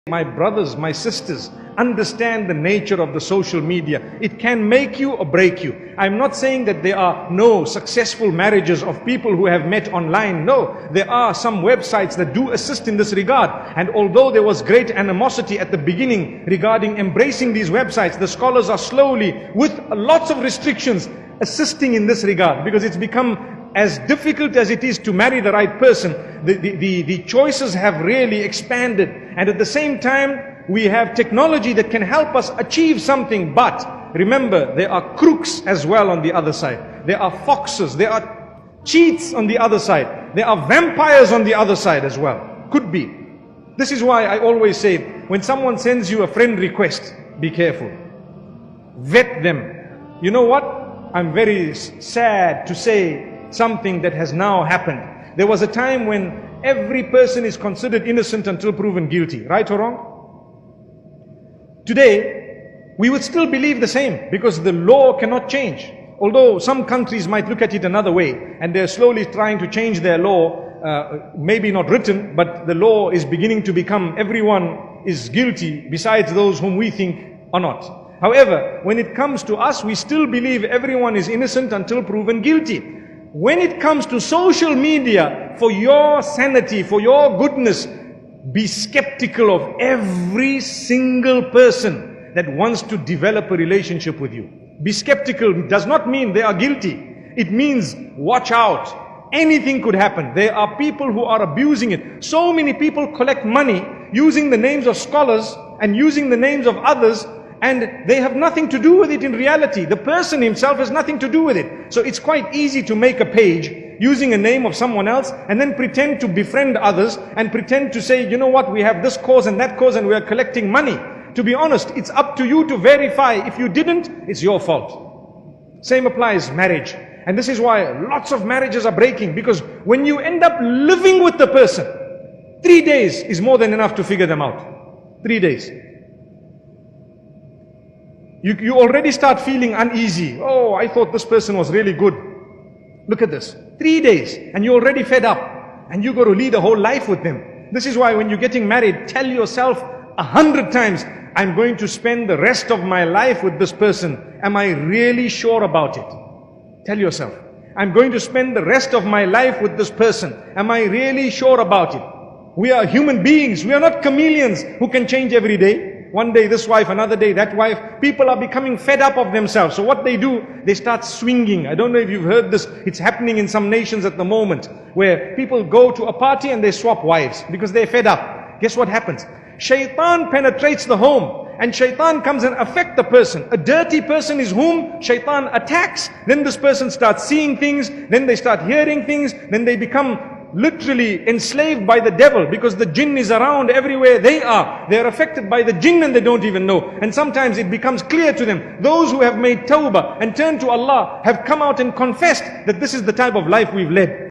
My brothers, my sisters, understand the nature of the social media. It can make you or break you. I'm not saying that there are no successful marriages of people who have met online. No, there are some websites that do assist in this regard. And although there was great animosity at the beginning regarding embracing these websites, the scholars are slowly, with lots of restrictions, assisting in this regard, because it's become as difficult as it is to marry the right person. The choices have really expanded, and at the same time we have technology that can help us achieve something. But remember, there are crooks as well on the other side. There are foxes, there are cheats on the other side, there are vampires on the other side as well. Could be. This is why I always say, when someone sends you a friend request, be careful, vet them. You know what, I'm very sad to say something that has now happened. There was a time when every person is considered innocent until proven guilty. Right or wrong? Today, we would still believe the same, because the law cannot change. Although some countries might look at it another way, and they're slowly trying to change their law, maybe not written, but the law is beginning to become everyone is guilty besides those whom we think are not. However, when it comes to us, we still believe everyone is innocent until proven guilty. When it comes to social media, for your sanity, for your goodness, be skeptical of every single person that wants to develop a relationship with you. Be skeptical does not mean they are guilty. It means watch out. Anything could happen. There are people who are abusing it. So many people collect money using the names of scholars and using the names of others, and they have nothing to do with it in reality. The person himself has nothing to do with it. So it's quite easy to make a page using a name of someone else and then pretend to befriend others and pretend to say, you know what, we have this cause and that cause and we are collecting money. To be honest, it's up to you to verify. If you didn't, it's your fault. Same applies marriage. And this is why lots of marriages are breaking, because when you end up living with the person, 3 days is more than enough to figure them out. 3 days. You already start feeling uneasy. Oh, I thought this person was really good. Look at this. 3 days and you're already fed up, and you got to lead a whole life with them. This is why when you're getting married, tell yourself 100 times, I'm going to spend the rest of my life with this person. Am I really sure about it? Tell yourself, I'm going to spend the rest of my life with this person. Am I really sure about it? We are human beings. We are not chameleons who can change every day. One day this wife, another day that wife. People are becoming fed up of themselves. So what they do, they start swinging. I don't know if you've heard this. It's happening in some nations at the moment, where people go to a party and they swap wives because they're fed up. Guess what happens? Shaitan penetrates the home, and shaitan comes and affects the person. A dirty person is whom shaitan attacks. Then this person starts seeing things, then they start hearing things, then they become literally enslaved by the devil, because the jinn is around everywhere they are. They are affected by the jinn and they don't even know. And sometimes it becomes clear to them. Those who have made tawbah and turned to Allah have come out and confessed that this is the type of life we've led.